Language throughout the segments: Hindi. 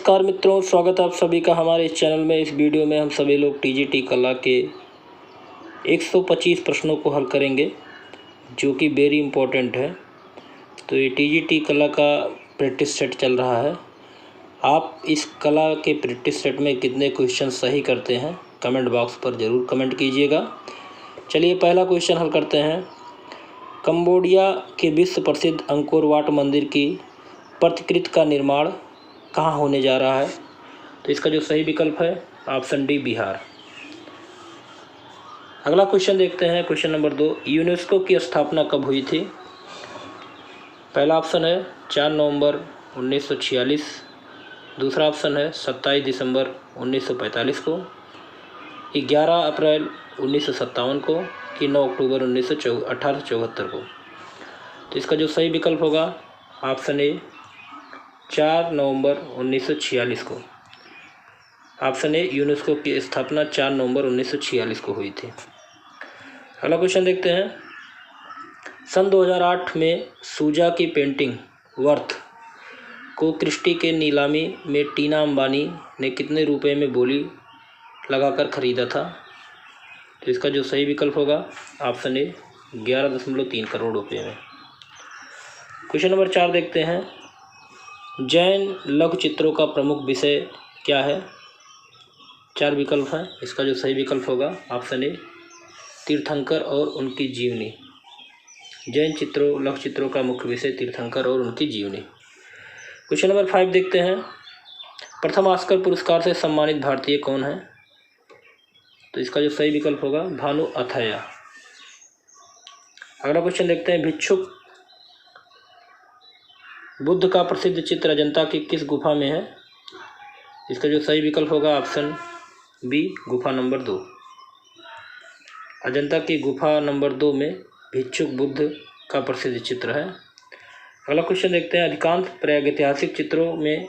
नमस्कार मित्रों, स्वागत है आप सभी का हमारे इस चैनल में। इस वीडियो में हम सभी लोग टीजीटी कला के 125 प्रश्नों को हल करेंगे, जो कि वेरी इम्पोर्टेंट है। तो ये टीजीटी कला का प्रैक्टिस सेट चल रहा है। आप इस कला के प्रैक्टिस सेट में कितने क्वेश्चन सही करते हैं, कमेंट बॉक्स पर ज़रूर कमेंट कीजिएगा। चलिए पहला क्वेश्चन हल करते हैं। कंबोडिया के विश्व प्रसिद्ध अंकोर वाट मंदिर की प्रतिकृति का निर्माण कहाँ होने जा रहा है? तो इसका जो सही विकल्प है ऑप्शन डी, बिहार। अगला क्वेश्चन देखते हैं, क्वेश्चन नंबर 2। यूनेस्को की स्थापना कब हुई थी? पहला ऑप्शन है 4 नवंबर 1946, दूसरा ऑप्शन है 27 दिसंबर 1945 को, 11 अप्रैल 1957 को, कि 9 अक्टूबर 1874 को। तो इसका जो सही विकल्प होगा ऑप्शन ए, 4 नवंबर 1946 को। ऑप्शन ए, यूनेस्को की स्थापना 4 नवंबर 1946 को हुई थी। अगला क्वेश्चन देखते हैं। सन 2008 में सूजा की पेंटिंग वर्थ को क्रिस्टी के नीलामी में टीना अंबानी ने कितने रुपए में बोली लगाकर खरीदा था? तो इसका जो सही विकल्प होगा ऑप्शन ए, 11.3 करोड़ रुपये में। क्वेश्चन नंबर 4 देखते हैं। जैन लघु चित्रों का प्रमुख विषय क्या है? 4 विकल्प हैं। इसका जो सही विकल्प होगा ऑप्शन ए, तीर्थंकर और उनकी जीवनी। जैन लघु चित्रों का मुख्य विषय तीर्थंकर और उनकी जीवनी। क्वेश्चन नंबर 5 देखते हैं। प्रथम ऑस्कर पुरस्कार से सम्मानित भारतीय कौन है? तो इसका जो सही विकल्प होगा भानु अथैया। अगला क्वेश्चन देखते हैं। भिक्षुक बुद्ध का प्रसिद्ध चित्र अजंता की किस गुफा में है? इसका जो सही विकल्प होगा ऑप्शन बी, गुफा नंबर 2। अजंता की गुफा नंबर 2 में भिक्षुक बुद्ध का प्रसिद्ध चित्र है। अगला क्वेश्चन देखते हैं। अधिकांश प्रागैतिहासिक चित्रों में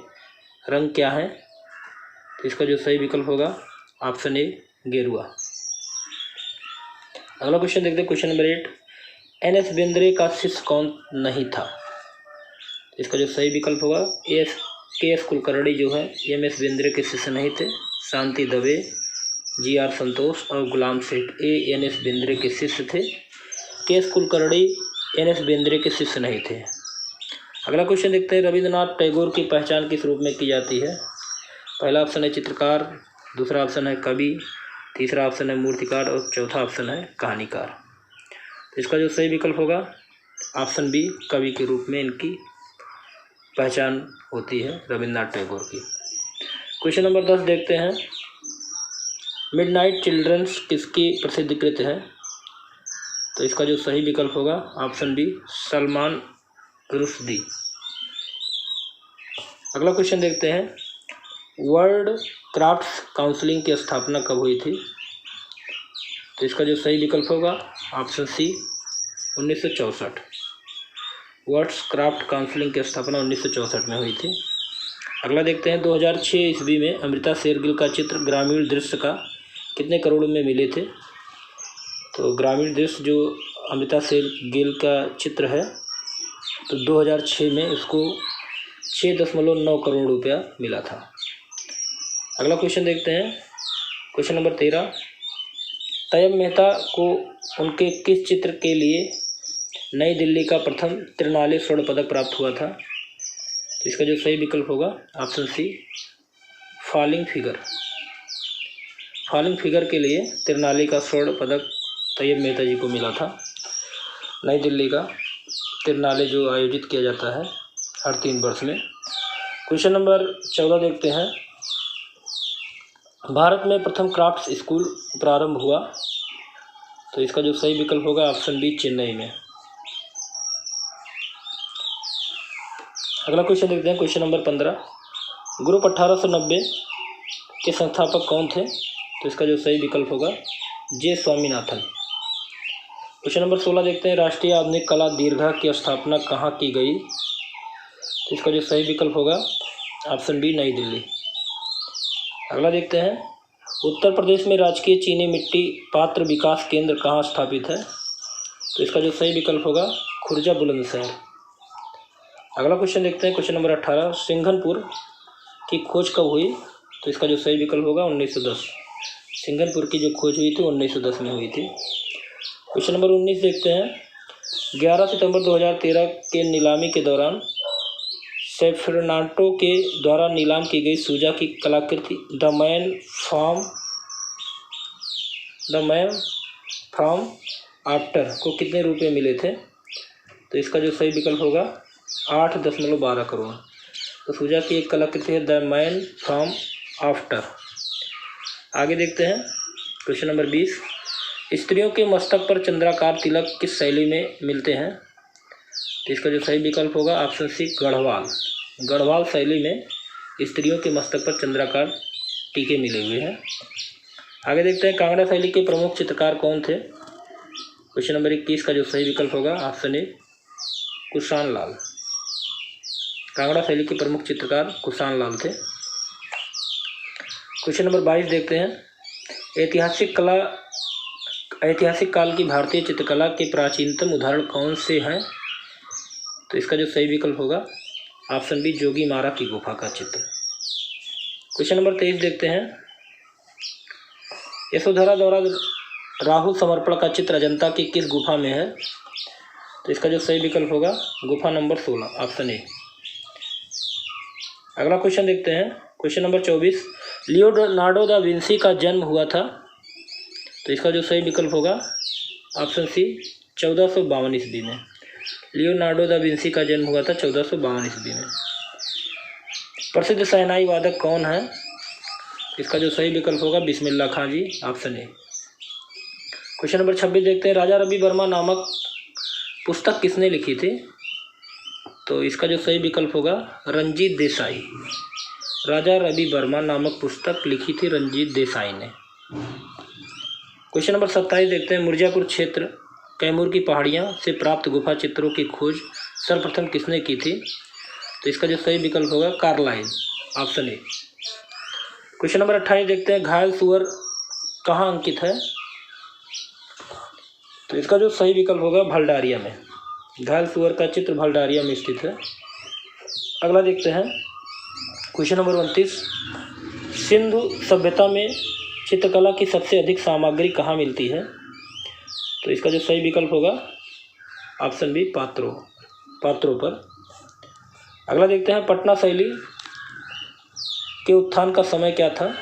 रंग क्या है? तो इसका जो सही विकल्प होगा ऑप्शन ए, गेरुआ। अगला क्वेश्चन देखते हैं, क्वेश्चन नंबर 8। एन.एस. बेंद्रे का शिष्य कौन नहीं था? इसका जो सही विकल्प होगा के.एस. कुलकर्णी जो है एम.एस. बेंद्रे के शिष्य नहीं थे। शांति दवे, जी.आर. संतोष और गुलाम सेठ एन.एस. बेंद्रे के शिष्य थे। के.एस. कुलकर्णी एन.एस. बेंद्रे के शिष्य नहीं थे। अगला क्वेश्चन देखते हैं। रविंद्रनाथ टैगोर की पहचान किस रूप में की जाती है? पहला ऑप्शन है चित्रकार, दूसरा ऑप्शन है कवि, तीसरा ऑप्शन है मूर्तिकार और चौथा ऑप्शन है कहानीकार। तो इसका जो सही विकल्प होगा ऑप्शन बी, कवि के रूप में इनकी पहचान होती है रविंद्रनाथ टैगोर की। क्वेश्चन नंबर 10 देखते हैं। मिडनाइट चिल्ड्रंस किसकी प्रसिद्ध कृत है? तो इसका जो सही विकल्प होगा ऑप्शन बी, सलमान रुश्दी। अगला क्वेश्चन देखते हैं। वर्ल्ड क्राफ्ट्स काउंसिल की स्थापना कब हुई थी? तो इसका जो सही विकल्प होगा option C, 1964। World craft council की स्थापना 1964 में हुई थी। अगला देखते हैं। 2006 ईस्वी में अमृता शेरगिल का चित्र ग्रामीण दृश्य का कितने करोड़ में मिले थे? तो ग्रामीण दृश्य जो अमृता शेरगिल का चित्र है, तो 2006 में इसको 6.9 करोड़ रुपया मिला था। अगला क्वेश्चन देखते हैं, क्वेश्चन नंबर 13। तैयब मेहता को उनके किस चित्र के लिए नई दिल्ली का प्रथम त्रिनाली स्वर्ण पदक प्राप्त हुआ था? तो इसका जो सही विकल्प होगा option C, falling figure. Falling figure के लिए त्रिनाली का स्वर्ण पदक तैयब मेहता जी को मिला था। नई दिल्ली का त्रिनाली जो आयोजित किया जाता है हर 3 वर्ष में। क्वेश्चन नंबर 14 देखते हैं। भारत में प्रथम क्राफ्ट स्कूल प्रारंभ हुआ? तो इसका जो सही विकल्प होगा ऑप्शन बी, चेन्नई में। अगला क्वेश्चन देखते हैं, क्वेश्चन नंबर 15। ग्रुप 1890 के संस्थापक कौन थे? तो इसका जो सही विकल्प होगा जे. स्वामीनाथन। क्वेश्चन नंबर 16 देखते हैं। राष्ट्रीय आधुनिक कला दीर्घा की स्थापना कहाँ की गई? तो इसका जो सही विकल्प होगा ऑप्शन बी, नई दिल्ली। अगला देखते हैं। उत्तर प्रदेश में राजकीय चीनी मिट्टी पात्र विकास केंद्र कहाँ स्थापित है? तो इसका जो सही विकल्प होगा खुर्जा बुलंदशहर। अगला क्वेश्चन देखते हैं, क्वेश्चन नंबर 18। सिंघनपुर की खोज कब हुई? तो इसका जो सही विकल्प होगा 1910। सिंगनपुर की जो खोज हुई थी 1910 में हुई थी। क्वेश्चन नंबर 19 देखते हैं। 11 सितंबर 2013 के नीलामी के दौरान सेफ्रेनाटो के द्वारा नीलाम की गई सूजा की कलाकृति द मैन फ्रॉम आफ्टर को कितने रुपए मिले थे? तो इसका जो सही विकल्प होगा 8.12 करोड़। तो सूजा की एक कलाकृति है द मैन फ्रॉम आफ्टर। आगे देखते हैं क्वेश्चन नंबर 20। स्त्रियों के मस्तक पर चंद्राकार तिलक किस शैली में मिलते हैं? तो इसका जो सही विकल्प होगा ऑप्शन सी गढ़वाल शैली में स्त्रियों के मस्तक पर चंद्राकार टीके मिले हुए हैं। आगे देखते हैं कांगड़ा शैली के प्रमुख चित्रकार कौन थे? क्वेश्चन नंबर 21 का जो सही विकल्प होगा ऑप्शन ए कुशान लाल। कांगड़ा शैली के प्रमुख चित्रकार कुशान लाल थे। क्वेश्चन नंबर 22 देखते हैं। ऐतिहासिक काल की भारतीय चित्रकला के प्राचीनतम उदाहरण कौन से हैं? तो इसका जो सही विकल्प होगा ऑप्शन बी जोगीमारा की गुफा का चित्र। क्वेश्चन नंबर 23 देखते हैं। यशोधरा द्वारा राहु समर्पण का चित्र अजंता की किस गुफा में है? तो इसका जो सही विकल्प होगा गुफा नंबर 16 ऑप्शन ए। अगला क्वेश्चन देखते हैं। Question number 24। Leonardo da Vinci का जन्म हुआ था? तो इसका जो सही विकल्प होगा ऑप्शन सी 1452 ईस्वी में। लियोनार्डो दा विंसी का जन्म हुआ था 1452 ईस्वी में। प्रसिद्ध शहनाई वादक कौन है? इसका जो सही विकल्प होगा बिस्मिल्लाह खां जी ऑप्शन ए। क्वेश्चन नंबर 26 देखते हैं। राजा रवि वर्मा नामक पुस्तक किसने लिखी थी? तो इसका जो सही विकल्प होगा रंजीत देसाई। राजा रवि वर्मा नामक पुस्तक लिखी थी रंजीत देसाई ने। क्वेश्चन नंबर 27 देखते हैं। मिर्जापुर क्षेत्र कैमूर की पहाड़ियाँ से प्राप्त गुफा चित्रों की खोज सर्वप्रथम किसने की थी? तो इसका जो सही विकल्प होगा Carlyle option A. Question number 28 देखते हैं। घायल सुअर कहाँ अंकित है? तो इसका जो सही विकल्प होगा भलडारिया में। घायल सुअर का चित्र भलडारिया में स्थित है। अगला देखते हैं क्वेश्चन नंबर 29। सिंधु सभ्यता में चित्रकला की सबसे अधिक सामग्री कहाँ मिलती है? तो इसका जो सही विकल्प होगा ऑप्शन बी पात्रों पर। अगला देखते हैं पटना शैली के उत्थान का समय क्या था?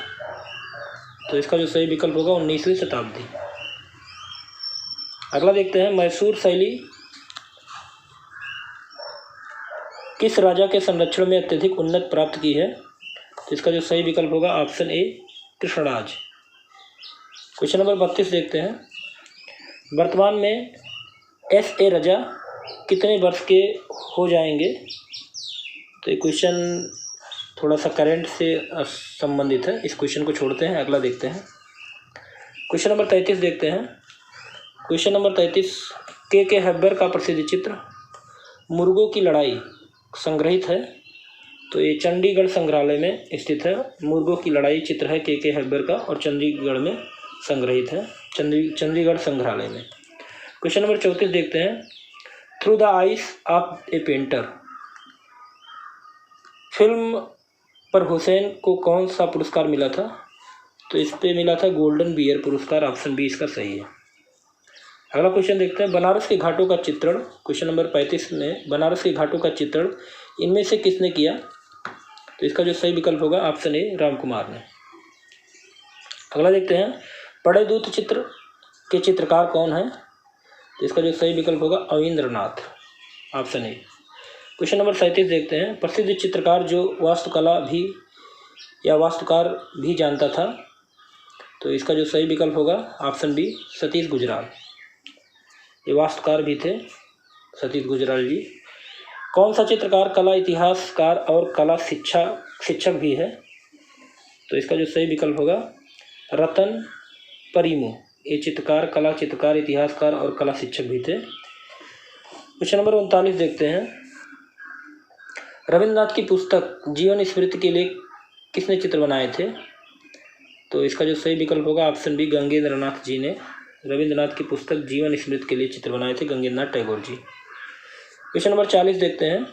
तो इसका जो सही विकल्प होगा 19वीं शताब्दी। अगला देखते हैं मैसूर शैली किस राजा के संरक्षण में अत्यधिक उन्नत प्राप्त की है? तो इसका जो सही विकल्प होगा option A Krishnaraj. Question number 32 देखते हैं। वर्तमान में S.A. रजा कितने वर्ष के हो जाएंगे? तो ये क्वेश्चन थोड़ा सा करंट से संबंधित है, इस क्वेश्चन को छोड़ते हैं। अगला देखते हैं क्वेश्चन नंबर 33 देखते हैं। क्वेश्चन नंबर 33 के हैबर का प्रसिद्ध चित्र मुर्गों की लड़ाई संग्रहित है? तो ये चंडीगढ़ संग्रहालय में स्थित है। मुर्गों की लड़ाई चित्र है के हैबर का और चंडीगढ़ में संग्रहित है, चंडीगढ़ संग्रहालय में। क्वेश्चन नंबर 34 देखते हैं। Through the eyes of A painter film पर हुसैन को कौन सा पुरस्कार मिला था? तो इस पे मिला था गोल्डन बियर पुरस्कार। ऑप्शन बी इसका सही है। अगला क्वेश्चन देखते हैं। बनारस के घाटों का चित्रण क्वेश्चन नंबर 35 में बनारस के घाटों का चित्रण इनमें से किसने किया? तो इसका जो सही विकल्प होगा ऑप्शन ए राम कुमार ने। अगला देखते हैं बड़े दूत चित्र के चित्रकार कौन है? तो इसका जो सही विकल्प होगा अविंद्रनाथ ऑप्शन ए। क्वेश्चन नंबर 37 देखते हैं। प्रसिद्ध चित्रकार जो वास्तुकार भी जानता था? तो इसका जो सही विकल्प होगा ऑप्शन बी सतीश गुजराल। ये वास्तुकार भी थे सतीश गुजराल जी। कौन सा चित्रकार कला इतिहासकार और कला शिक्षक भी है? तो इसका जो सही विकल्प होगा रतन परिमू। ये कला चित्रकार इतिहासकार और कला शिक्षक भी थे। क्वेश्चन नंबर 39 देखते हैं। रविंद्रनाथ की पुस्तक जीवन स्मृति के लिए किसने चित्र बनाए थे? तो इसका जो सही विकल्प होगा ऑप्शन बी गंगेंद्र नाथ जी ने। रविंद्रनाथ की पुस्तक जीवन स्मृति के लिए चित्र बनाए थे गंगेंद्र नाथ टैगोर जी। क्वेश्चन नंबर 40 देखते हैं।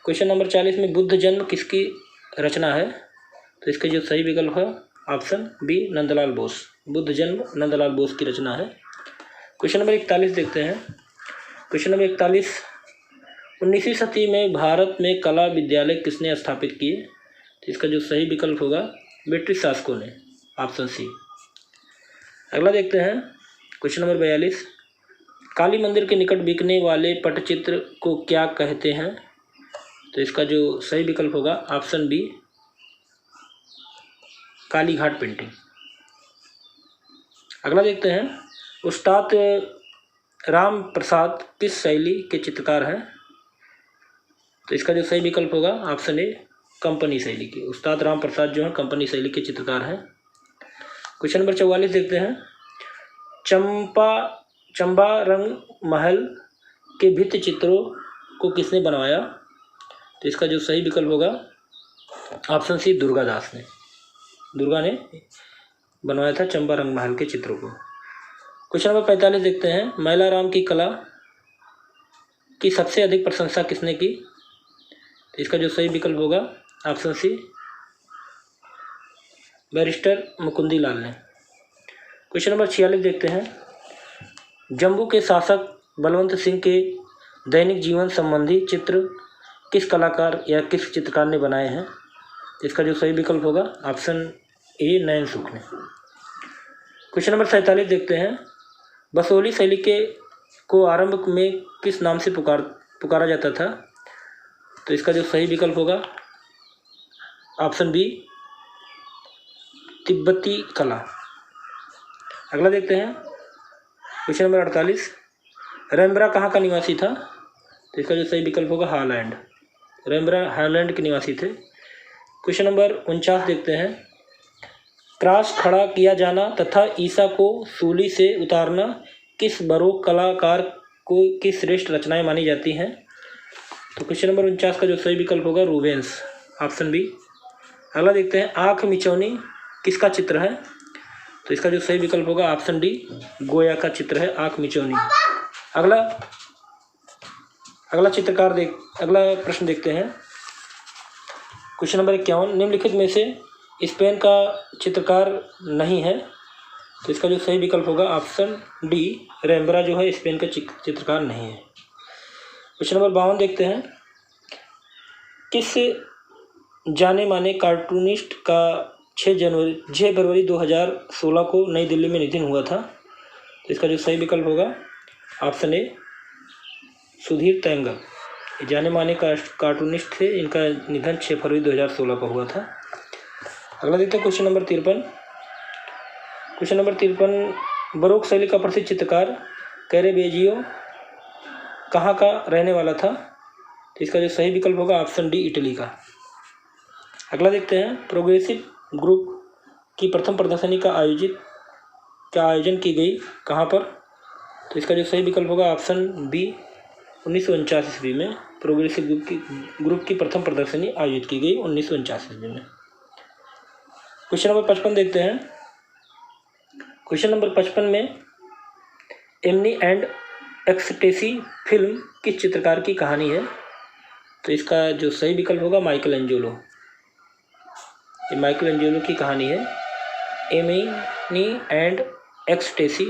क्वेश्चन नंबर 40 में बुद्ध जन्म किसकी रचना है? तो इसका जो सही विकल्प है ऑप्शन बी नंदलाल बोस। बुद्ध जन्म नंदलाल बोस की रचना है। क्वेश्चन नंबर 41 देखते हैं। क्वेश्चन नंबर 41, 19वीं सदी में भारत में कला विद्यालय किसने स्थापित किए? तो इसका जो सही विकल्प होगा ब्रिटिश शासकों ने, ऑप्शन सी। अगला देखते हैं क्वेश्चन नंबर 42, काली मंदिर के निकट बिकने वाले पटचित्र को क्या कहते हैं? तो इसका जो सही विकल्प होगा option B Kali Ghat painting. अगला देखते हैं, उस्ताद राम प्रसाद किस शैली के चित्रकार हैं? तो इसका जो सही विकल्प होगा ऑप्शन ए कंपनी शैली के। उस्ताद राम प्रसाद जो है कंपनी शैली के चित्रकार हैं। क्वेश्चन नंबर 44 देखते हैं, चंबा रंग महल के भित्ति चित्रों को किसने बनवाया? तो इसका जो सही विकल्प होगा ऑप्शन सी दुर्गादास ने। दुर्गा ने बनवाया था चंबा रंग महल के चित्रों को। क्वेश्चन नंबर 45 देखते हैं, मैलाराम की कला की सबसे अधिक प्रशंसा किसने की? तो इसका जो सही विकल्प होगा ऑप्शन सी बैरिस्टर मुकुंदी लाल ने। क्वेश्चन नंबर 46 देखते हैं, जम्मू के शासक बलवंत सिंह के दैनिक जीवन संबंधी चित्र किस कलाकार या किस चित्रकार ने बनाए हैं? इसका जो सही विकल्प होगा ऑप्शन ए नयन सुख ने। क्वेश्चन नंबर 47 देखते हैं, बसोली शैली के को आरंभ में किस नाम से पुकारा जाता था? तो इसका जो सही विकल्प होगा ऑप्शन बी तिब्बती कला। अगला देखते हैं क्वेश्चन नंबर 48, रेम्ब्रा कहाँ का निवासी था? तो इसका जो सही विकल्प होगा हॉलैंड। रेम्ब्रा हॉलैंड के निवासी थे। क्वेश्चन नंबर 49 देखते हैं, क्रॉस खड़ा किया जाना तथा ईसा को सूली से उतारना किस बरोक कलाकार को की श्रेष्ठ रचनाएं मानी जाती हैं? तो क्वेश्चन नंबर 49 का जो सही विकल्प होगा रूबेंस, ऑप्शन बी। अगला देखते हैं, आँख मिचौनी किसका चित्र है? तो इसका जो सही विकल्प होगा ऑप्शन डी गोया का चित्र है आँख मिचौनी। अगला प्रश्न देखते हैं क्वेश्चन नंबर 51, निम्नलिखित में से स्पेन का चित्रकार नहीं है? तो इसका जो सही विकल्प होगा ऑप्शन डी रेम्ब्रा जो है स्पेन का चित्रकार नहीं है। क्वेश्चन नंबर 52 देखते हैं, किस जाने माने कार्टूनिस्ट का 6 फरवरी 2016 को नई दिल्ली में निधन हुआ था? तो इसका जो सही विकल्प होगा ऑप्शन ए सुधीर तैंगर। जाने माने कार्टूनिस्ट थे, इनका निधन 6 फरवरी 2016 को हुआ था। अगला देखते हैं question number 53। Question number 53, baroque शैली का प्रसिद्ध चित्रकार कैरेवेजियो कहाँ का रहने वाला था? तो इसका जो सही विकल्प होगा ऑप्शन डी इटली का। अगला देखते हैं, प्रोग्रेसिव ग्रुप की प्रथम प्रदर्शनी का आयोजन की गई कहाँ पर? तो इसका जो सही विकल्प होगा ऑप्शन बी 1949 ईस्वी में प्रोग्रेसिव ग्रुप की प्रथम प्रदर्शनी आयोजित की गई 1949 ईस्वी में। क्वेश्चन नंबर 55 देखते हैं। क्वेश्चन नंबर 55 में एमनी एंड एक्सटेसी फिल्म किस चित्रकार की कहानी है? तो इसका जो सही विकल्प होगा माइकल एंजेलो। ये माइकल एंजेलो की कहानी है। एमनी एंड एक्सटेसी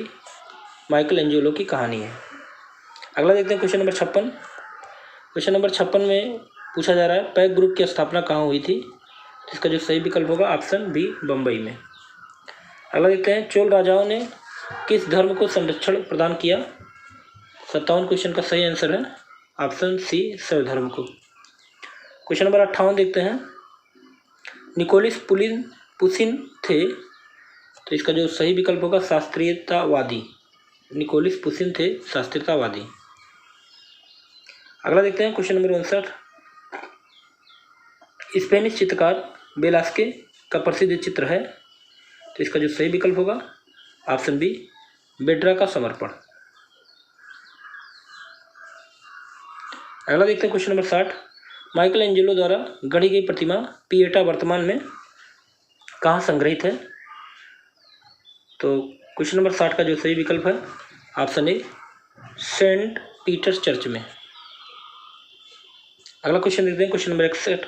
माइकल एंजेलो की कहानी है। अगला देखते हैं क्वेश्चन नंबर 56। क्वेश्चन नंबर 56 में पूछा जा रहा है पैक ग्रुप की स्थापना कहाँ हुई थी? इसका जो सही विकल्प होगा ऑप्शन बी बम्बई में। अगला देखते हैं, चोल राजाओं ने किस धर्म को संरक्षण प्रदान किया? 57 क्वेश्चन का सही आंसर है ऑप्शन सी शैव धर्म को। क्वेश्चन नंबर 58 देखते हैं, निकोलस पुसिन थे? तो इसका जो सही विकल्प होगा शास्त्रीयतावादी। निकोलस पुसिन थे शास्त्रीयतावादी। अगला देखते हैं क्वेश्चन नंबर 59। स्पेनिश चित्रकार वेलास्के का प्रसिद्ध चित्र है? तो इसका जो सही विकल्प होगा ऑप्शन बी बेड्रा का समर्पण। अगला देखते हैं क्वेश्चन नंबर 60। माइकल एंजेलो द्वारा गढ़ी गई प्रतिमा पिएटा वर्तमान में कहाँ संग्रहित है? तो क्वेश्चन नंबर 60 का जो सही विकल्प है option A saint Peter's church में। अगला क्वेश्चन देखते हैं क्वेश्चन नंबर 61।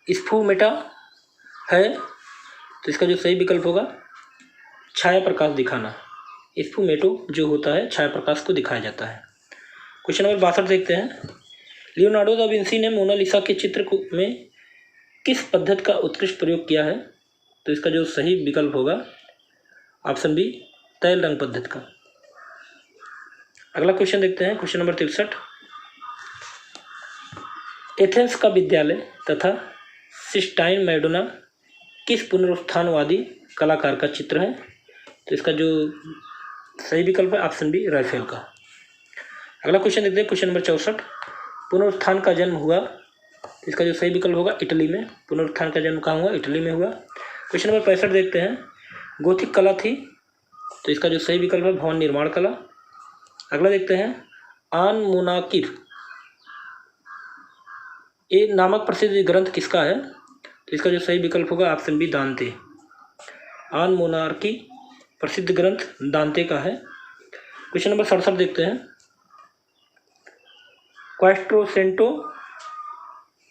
स्फुमेटा है, तो इसका जो सही विकल्प होगा छाया प्रकाश दिखाना। स्फुमेटो जो होता है छाया प्रकाश को दिखाया जाता है। क्वेश्चन नंबर 62 देखते हैं। लियोनार्डो दा विंसी ने मोनालिसा के चित्र में किस पद्धति का उत्कृष्ट प्रयोग किया है? तो इसका जो सही विकल्प होगा ऑप्शन बी, तैल रंग पद्धति का। अगला क्वेश्चन देखते हैं, क्वेश्चन नंबर 63। एथेंस का विद्यालय तथा सिस्टाइन मैडोना किस पुनरुत्थानवादी कलाकार का चित्र है? तो इसका जो सही विकल्प है ऑप्शन बी, राफेल का। अगला क्वेश्चन देखते हैं, क्वेश्चन नंबर 64। पुनरुत्थान का जन्म हुआ, इसका जो सही विकल्प होगा इटली में। पुनरुत्थान का जन्म कहाँ हुआ? इटली में हुआ। क्वेश्चन नंबर 65 देखते हैं। गोथिक कला थी, तो इसका जो सही विकल्प है भवन निर्माण कला। अगला देखते हैं, आन मुनाकिर ये नामक प्रसिद्ध ग्रंथ किसका है? तो इसका जो सही विकल्प होगा ऑप्शन बी, दांते। आन मोनार्की प्रसिद्ध ग्रंथ दांते का है। क्वेश्चन नंबर 67 देखते हैं। क्वाट्रोसेंटो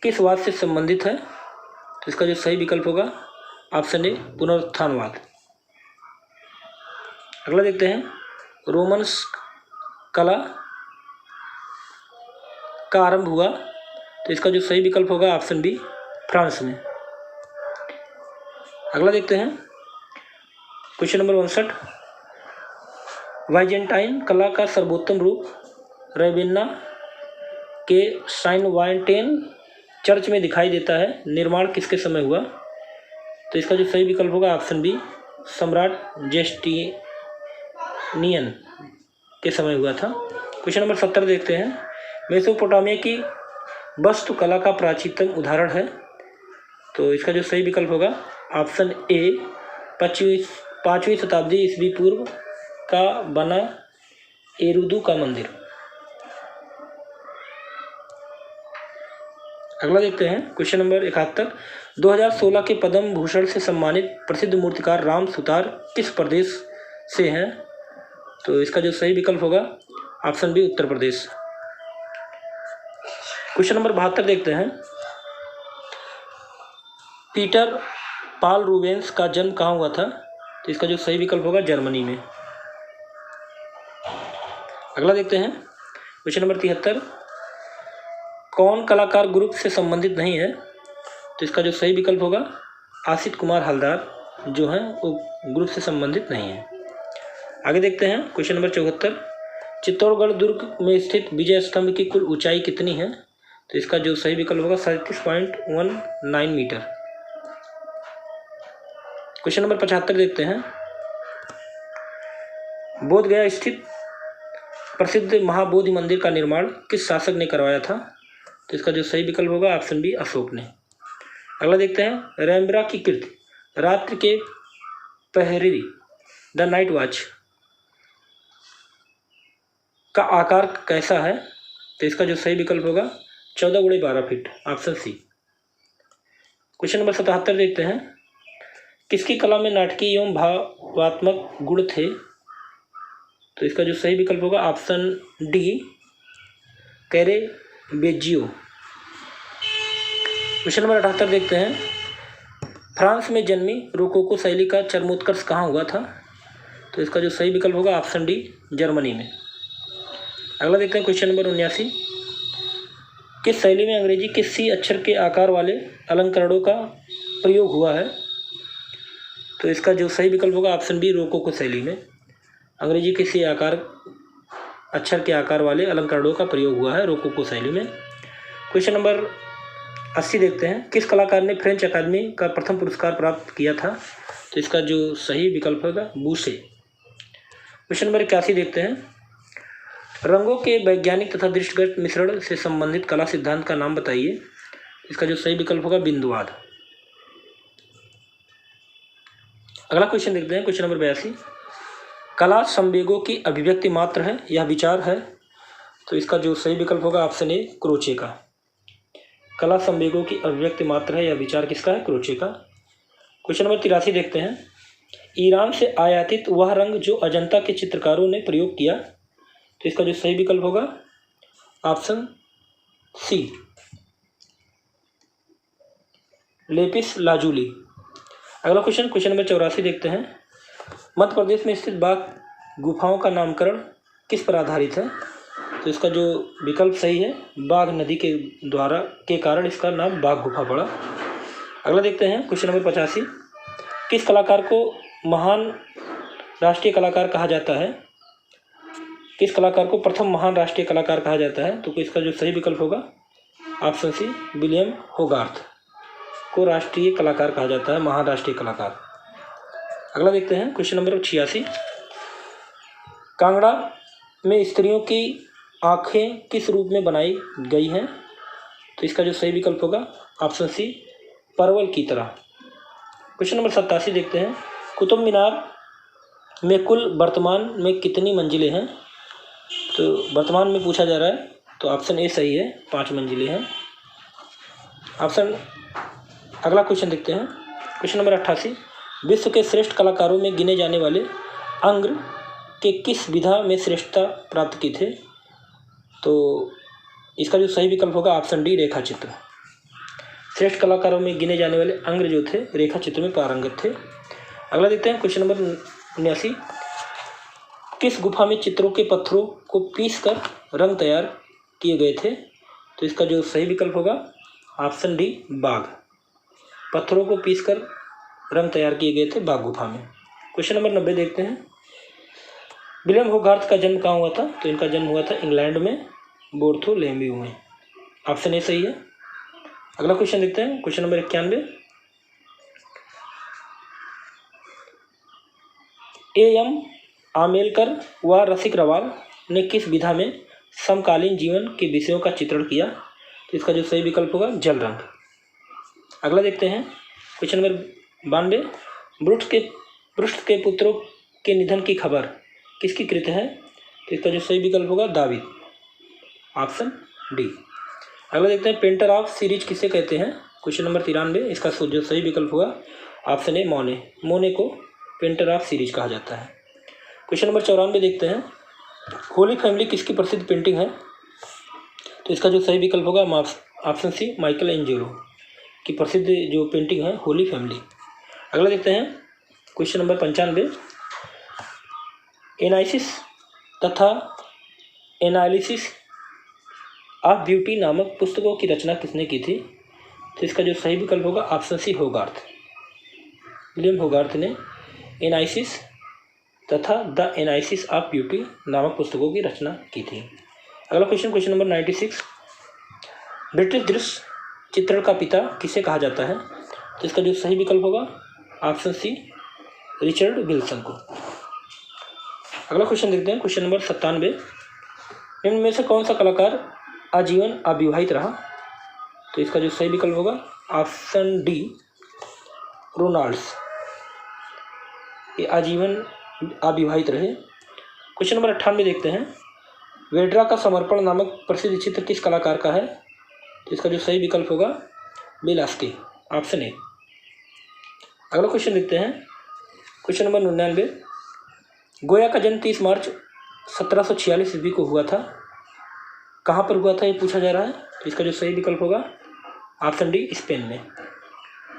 किस वाद से संबंधित है? तो इसका जो सही विकल्प होगा ऑप्शन ए, पुनरुत्थानवाद। अगला देखते हैं, रोमन्स कला का आरंभ हुआ, तो इसका जो सही विकल्प होगा ऑप्शन बी, फ्रांस में। अगला देखते हैं, क्वेश्चन नंबर 59। वाइजेंटाइन कला का सर्वोत्तम रूप रवेन्ना के साइनवाइटेन चर्च में दिखाई देता है। निर्माण किसके समय हुआ? तो इसका जो सही विकल्प होगा ऑप्शन बी, सम्राट जस्टिनियन के समय हुआ था। क्वेश्चन नंबर 70 देखते हैं। मेसोपोटामिया की वास्तुकला का प्राचीनतम उदाहरण है, तो इसका जो सही विकल्प होगा ऑप्शन ए, 5वीं शताब्दी ईस्वी पूर्व का बना एरुदू का मंदिर। अगला देखते हैं, क्वेश्चन नंबर 71। 2016 के पद्म भूषण से सम्मानित प्रसिद्ध मूर्तिकार राम सुतार किस प्रदेश से हैं? तो इसका जो सही विकल्प होगा option B, Uttar Pradesh. Question number 72 देखते हैं। पीटर पाल रूबेंस का जन्म कहाँ हुआ था? तो इसका जो सही विकल्प होगा जर्मनी में। अगला देखते हैं, क्वेश्चन नंबर 73। कौन कलाकार ग्रुप से संबंधित नहीं है? तो इसका जो सही विकल्प होगा आशित कुमार हलदार जो हैं वो ग्रुप से संबंधित नहीं है। आगे देखते हैं, क्वेश्चन नंबर 74। चित्तौड़गढ़ दुर्ग में स्थित विजय स्तंभ की कुल ऊंचाई कितनी है? तो इसका जो सही विकल्प होगा 37.19 मीटर। क्वेश्चन नंबर 75 देखते हैं। बोधगया स्थित प्रसिद्ध महाबोधि मंदिर का निर्माण किस शासक ने करवाया था? तो इसका जो सही विकल्प होगा ऑप्शन बी, अशोक ने। अगला देखते हैं, रैम्ब्रा की कृति रात्रि के पहरेरी द नाइट वॉच का आकार कैसा है? तो इसका जो सही विकल्प होगा 14 × 12 feet, option C. Question number 77 देखते हैं। किसकी कला में नाटकीय एवं भावात्मक गुण थे? तो इसका जो सही विकल्प होगा ऑप्शन डी, कैरेवेजियो। क्वेश्चन नंबर 78 देखते हैं। फ्रांस में जन्मी रोकोको शैली का चरमोत्कर्ष कहाँ हुआ था? तो इसका जो सही विकल्प होगा ऑप्शन डी, जर्मनी में। अगला देखते हैं, क्वेश्चन नंबर 79। किस शैली में अंग्रेजी के सी अक्षर के आकार वाले अलंकरणों का प्रयोग हुआ है? तो इसका जो सही विकल्प होगा ऑप्शन बी, रोकोको शैली में अंग्रेजी के सी अक्षर के आकार वाले अलंकरणों का प्रयोग हुआ है रोकोको शैली में। क्वेश्चन नंबर 80 देखते हैं। किस कलाकार ने फ्रेंच अकादमी का प्रथम पुरस्कार प्राप्त किया था? तो इसका जो सही विकल्प होगा बूसे। क्वेश्चन नंबर 81 देखते हैं। रंगों के वैज्ञानिक तथा दृष्टिगत मिश्रण से संबंधित कला सिद्धांत का नाम बताइए। इसका जो सही विकल्प होगा बिंदुवाद। अगला क्वेश्चन देखते हैं, क्वेश्चन नंबर 82। कला संवेगों की अभिव्यक्ति मात्र है या विचार है? तो इसका जो सही विकल्प होगा ऑप्शन ए, क्रोचे का। कला संवेगों की अभिव्यक्ति मात्र है या विचार किसका है? क्रोचे का। क्वेश्चन नंबर 83 देखते हैं। ईरान से आयातित वह रंग जो अजंता के चित्रकारों ने प्रयोग किया, तो इसका जो सही विकल्प होगा ऑप्शन सी, लेपिस लाजुली। अगला क्वेश्चन नंबर 84 देखते हैं। मध्य प्रदेश में स्थित बाघ गुफाओं का नामकरण किस पर आधारित है? तो इसका जो विकल्प सही है, बाघ नदी के कारण इसका नाम बाघ गुफा पड़ा। अगला देखते हैं क्वेश्चन नंबर 85। किस कलाकार को महान राष्ट्रीय कलाकार कहा जाता है? किस कलाकार को प्रथम महान राष्ट्रीय कलाकार कहा जाता है? तो इसका जो सही विकल्प होगा ऑप्शन सी, विलियम होगार्थ को राष्ट्रीय कलाकार कहा जाता है, महान राष्ट्रीय कलाकार। अगला देखते हैं क्वेश्चन नंबर 86। कांगड़ा में स्त्रियों की आँखें किस रूप में बनाई गई हैं? तो इसका जो सही विकल्प होगा ऑप्शन सी, परवल की तरह। क्वेश्चन नंबर 87 देखते हैं। कुतुब मीनार में कुल वर्तमान में कितनी मंजिलें हैं? तो वर्तमान में पूछा जा रहा है, तो ऑप्शन ए सही है, 5 मंजिलें हैं। अगला क्वेश्चन देखते हैं क्वेश्चन नंबर 88। विश्व के श्रेष्ठ कलाकारों में गिने जाने वाले अंग्र के किस विधा में श्रेष्ठता प्राप्त की थे? तो इसका जो सही विकल्प होगा ऑप्शन डी, रेखा चित्र। श्रेष्ठ कलाकारों में गिने जाने वाले अंग्र जो थे रेखा चित्र में पारंगत थे। अगला देखते हैं क्वेश्चन नंबर 79। किस गुफा में चित्रों के पत्थरों को पीसकर रंग तैयार किए गए थे? तो इसका जो सही विकल्प होगा ऑप्शन डी, बाघ। पत्थरों को पीसकर रंग तैयार किए गए थे बाघ गुफा में। क्वेश्चन नंबर 90 देखते हैं। विलियम होगार्थ का जन्म कहाँ हुआ था? तो इनका जन्म हुआ था इंग्लैंड में, बार्थोलोमेव में। ऑप्शन ए सही है। अगला क्वेश्चन देखते हैं क्वेश्चन नंबर 91। A.M. आमेलकर व रसिक रवाल ने किस विधा में समकालीन जीवन के विषयों का चित्रण किया? तो इसका जो सही विकल्प होगा जल रंग। अगला देखते हैं क्वेश्चन नंबर 92। ब्रुष्ट के पुत्रों के निधन की खबर किसकी कृत है? तो इसका जो सही विकल्प होगा दावीद, ऑप्शन डी। अगला देखते हैं पेंटर ऑफ सीरीज किसे कहते हैं? Question number 93। इसका जो सही विकल्प होगा ऑप्शन ए, मोने को पेंटर ऑफ सीरीज कहा जाता है। क्वेश्चन नंबर 94 देखते हैं। होली फैमिली किसकी प्रसिद्ध पेंटिंग है? तो इसका जो सही विकल्प होगा ऑप्शन सी, माइकल एंजेलो की प्रसिद्ध जो पेंटिंग है होली फैमिली। अगला देखते हैं क्वेश्चन नंबर 95। एनालिसिस तथा एनालिसिस ऑफ ब्यूटी नामक पुस्तकों की रचना किसने की थी? तो इसका जो सही विकल्प होगा ऑप्शन सी, होगार्थ। विलियम होगार्थ ने एनालिसिस तथा द एनालिसिस ऑफ ब्यूटी नामक पुस्तकों की रचना की थी। अगला क्वेश्चन नंबर 96। ब्रिटिश दृश्य चित्रण का पिता किसे कहा जाता है? तो इसका जो सही विकल्प होगा ऑप्शन सी, रिचर्ड विल्सन को। अगला क्वेश्चन देखते हैं क्वेश्चन नंबर 97। इनमें से कौन सा कलाकार आजीवन अविवाहित रहा? तो इसका जो सही विकल्प होगा ऑप्शन डी, रोनाल्ड्स। ये आजीवन अविवाहित रहे। क्वेश्चन नंबर 98 देखते हैं। वेड्रा का समर्पण नामक प्रसिद्ध चित्र किस कलाकार का है? तो इसका जो सही विकल्प होगा वेलास्के, ऑप्शन ए। अगला क्वेश्चन देखते हैं क्वेश्चन नंबर 99। गोया का जन्म 30 मार्च 1746 ईस्वी को हुआ था। कहाँ पर हुआ था ये पूछा जा रहा है। तो इसका जो सही विकल्प होगा ऑप्शन डी, स्पेन में।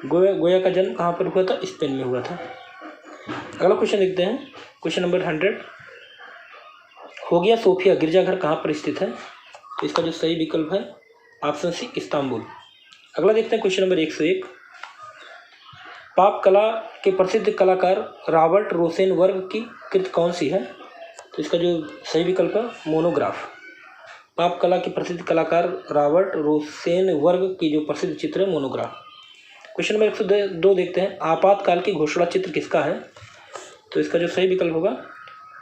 गोया का जन्म कहाँ पर हुआ था? स्पेन में हुआ था। अगला क्वेश्चन देखते हैं क्वेश्चन नंबर 100। होगिया सोफिया गिरजाघर कहाँ पर स्थित है? तो इसका जो सही विकल्प है ऑप्शन सी, इस्तांबुल। अगला देखते हैं क्वेश्चन नंबर 101। पाप कला के प्रसिद्ध कलाकार रॉबर्ट रोसेनबर्ग की कृत कौन सी है? तो इसका जो सही विकल्प है मोनोग्राफ। पाप कला के प्रसिद्ध कलाकार रॉबर्ट रोसेनबर्ग की जो प्रसिद्ध चित्र है मोनोग्राफ। क्वेश्चन नंबर 102 देखते हैं। आपातकाल की घोषणा चित्र किसका है? तो इसका जो सही विकल्प होगा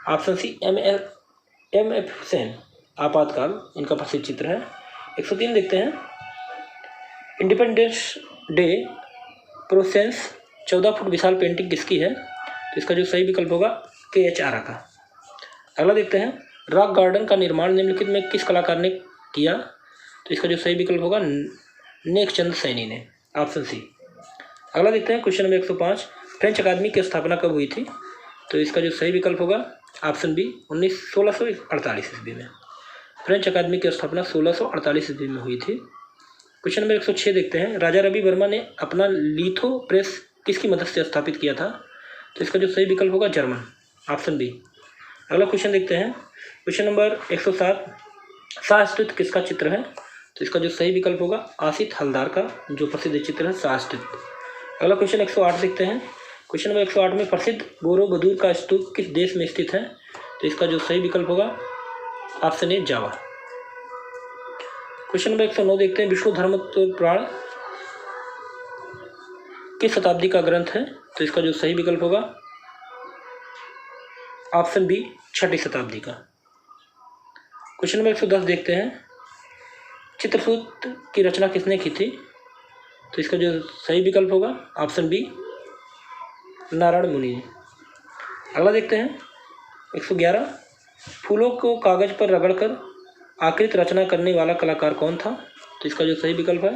ऑप्शन सी, M.F. हुसैन। आपातकाल इनका प्रसिद्ध चित्र है। 103 देखते हैं। इंडिपेंडेंस डे प्रोसेंस 14 फुट विशाल पेंटिंग किसकी है? तो इसका जो सही विकल्प होगा K.H. आरा का। अगला देखते हैं। रॉक गार्डन का निर्माण निम्नलिखित में किस कलाकार ने किया? तो इसका जो सही विकल्प होगा नेकचंद सैनी ने, ऑप्शन सी। अगला देखते हैं क्वेश्चन नंबर 105। फ्रेंच अकादमी की स्थापना कब हुई थी? तो इसका जो सही विकल्प होगा ऑप्शन बी, 1648 ईस्वी में। फ्रेंच अकादमी की स्थापना 1648 ईस्वी में हुई थी। क्वेश्चन नंबर 106 देखते हैं, राजा रवि वर्मा ने अपना लिथो प्रेस किसकी मदद से स्थापित किया था? तो इसका जो सही विकल्प होगा जर्मन, ऑप्शन बी। अगला क्वेश्चन देखते हैं, क्वेश्चन नंबर 107, शाहस्तुत किसका चित्र है? तो इसका जो सही विकल्प होगा आसित हलदार का जो प्रसिद्ध चित्र है शाहस्तुत। अगला क्वेश्चन 108 देखते हैं, क्वेश्चन नंबर 108 में प्रसिद्ध बोरोबुदुर का स्तूप किस देश में स्थित है? तो इसका जो सही विकल्प होगा ऑप्शन ए जावा। क्वेश्चन नंबर 109 देखते हैं, विष्णु धर्म पुराण किस शताब्दी का ग्रंथ है? तो इसका जो सही विकल्प होगा ऑप्शन बी 6वीं शताब्दी का। क्वेश्चन नंबर 110 देखते हैं, चित्रसूत्र की रचना किसने की थी? तो इसका जो सही विकल्प होगा ऑप्शन बी नारायण मुनि ने। अगला देखते हैं 111, फूलों को कागज पर रगड़कर आकृति रचना करने वाला कलाकार कौन था? तो इसका जो सही विकल्प है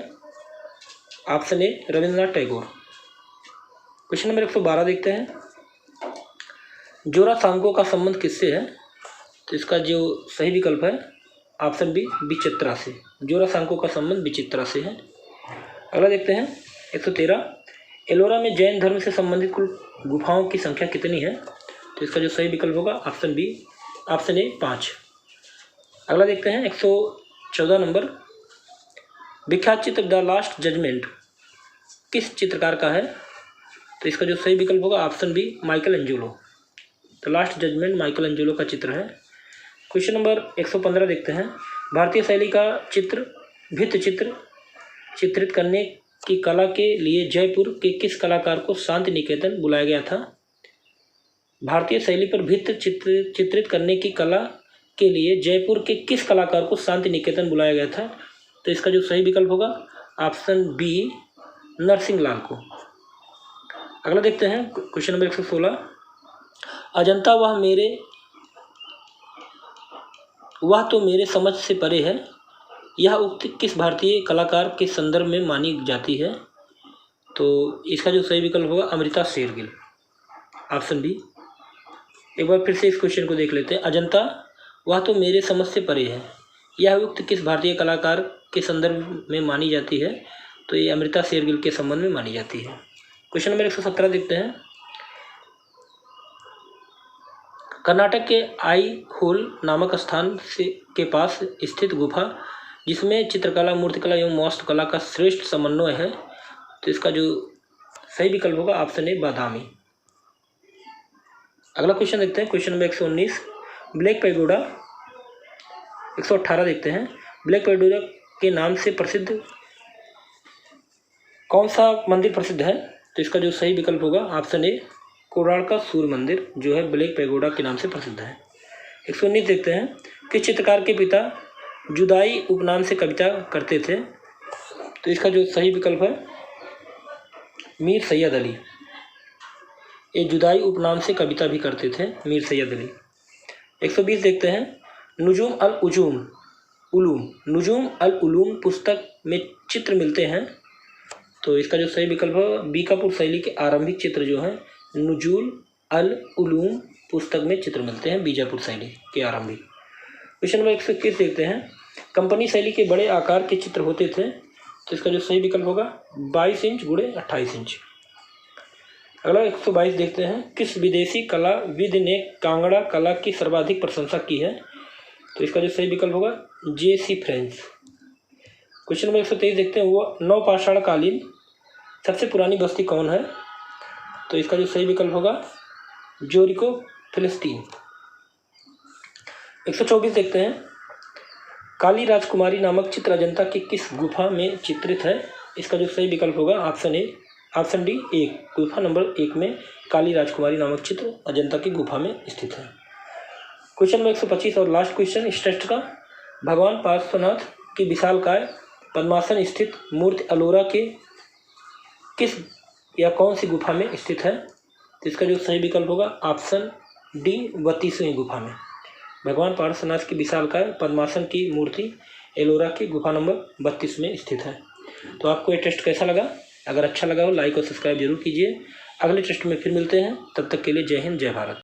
ऑप्शन ए रविंद्रनाथ टैगोर। क्वेश्चन नंबर 112 देखते हैं, जोरा सांको का संबंध किससे है? तो इसका जो सही विकल्प है ऑप्शन बी विचित्रा से। जोरा सांको का संबंध विचित्रा से है। अगला देखते हैं 113, एलोरा में जैन धर्म से संबंधित कुल गुफाओं की संख्या कितनी है? तो इसका जो सही विकल्प होगा ऑप्शन बी, ऑप्शन ए 5। अगला देखते हैं 114 नंबर, विख्यात चित्र द लास्ट जजमेंट किस चित्रकार का है? तो इसका जो सही विकल्प होगा option B Michelangelo. The last judgement Michelangelo का चित्र है। क्वेश्चन नंबर 115 देखते हैं, भारतीय शैली का भित्ति चित्र चित्रित करने की कला के लिए जयपुर के किस कलाकार को शांति निकेतन बुलाया गया था? भारतीय शैली पर भित्ति चित्रित करने की कला के लिए जयपुर के किस कलाकार को शांति निकेतन बुलाया गया था? तो इसका जो सही विकल्प होगा ऑप्शन बी नरसिंह लाल को। अगला देखते हैं क्वेश्चन नंबर 116, अजंता वह तो मेरे समझ से परे है, यह उक्ति किस भारतीय कलाकार के संदर्भ में मानी जाती है? तो इसका जो सही विकल्प होगा अमृता शेरगिल, ऑप्शन बी। एक बार फिर से इस क्वेश्चन को देख लेते हैं, अजंता वह तो मेरे समझ से परे है, यह उक्ति किस भारतीय कलाकार के संदर्भ में मानी जाती है? तो ये अमृता शेरगिल के संबंध में मानी जाती है। क्वेश्चन नंबर 117 देखते हैं, कर्नाटक के आईहोल नामक स्थान के पास स्थित गुफा जिसमें चित्रकला, मूर्तिकला एवं वास्तुकला का श्रेष्ठ समन्वय है, तो इसका जो सही विकल्प होगा ऑप्शन ए बादामी। अगला क्वेश्चन देखते हैं, क्वेश्चन नंबर 119, ब्लैक पैगोडा 118 देखते हैं, ब्लैक पैगोडा के नाम से प्रसिद्ध कौन सा मंदिर प्रसिद्ध है? तो इसका जो सही विकल्प होगा ऑप्शन ए कोणार्क का सूर्य मंदिर जो है ब्लैक पैगोडा के नाम से प्रसिद्ध है। 119 देखते हैं, किस चित्रकार के पिता जुदाई उपनाम से कविता करते थे? तो इसका जो सही विकल्प है मीर सैयद अली। ये जुदाई उपनाम से कविता भी करते थे मीर सैयद अली। 120 देखते हैं, नुजूम अल उलूम पुस्तक में चित्र मिलते हैं, तो इसका जो सही विकल्प है बीकापुर शैली के आरंभिक चित्र जो है नुजूम अल उलूम पुस्तक में चित्र मिलते हैं बीजापुर शैली के आरंभिक। क्वेश्चन नंबर 121 देखते हैं, कंपनी शैली के बड़े आकार के चित्र होते थे, तो इसका जो सही विकल्प होगा 22 इंच गुणे 28 इंच। अगला 122 देखते हैं, किस विदेशी कलाविद ने कांगड़ा कला की सर्वाधिक प्रशंसा की है? तो इसका जो सही विकल्प होगा J.C. फ्रेंच। क्वेश्चन नंबर 123 देखते हैं, वो नवपाषाण कालीन सबसे पुरानी बस्ती कौन है? तो इसका जो सही विकल्प होगा जोरिको फिलिस्तीन। 124 देखते हैं, काली राजकुमारी नामक चित्र अजंता की किस गुफा में चित्रित है? इसका जो सही विकल्प होगा ऑप्शन डी 1, गुफा नंबर 1 में काली राजकुमारी नामक चित्र अजंता की गुफा में स्थित है। क्वेश्चन नंबर 125 और लास्ट क्वेश्चन इस टेस्ट का, भगवान पार्श्वनाथ की विशालकाय पद्मासन स्थित मूर्ति अलोरा के किस या कौन सी गुफा में स्थित है? तो इसका जो सही विकल्प होगा ऑप्शन डी 32वीं गुफा में। भगवान पार्श्वनाथ की विशालकाय पद्मासन की मूर्ति एलोरा की गुफा नंबर 32 में स्थित है। तो आपको ये टेस्ट कैसा लगा? अगर अच्छा लगा हो लाइक और सब्सक्राइब जरूर कीजिए। अगले टेस्ट में फिर मिलते हैं, तब तक के लिए जय हिंद जय भारत।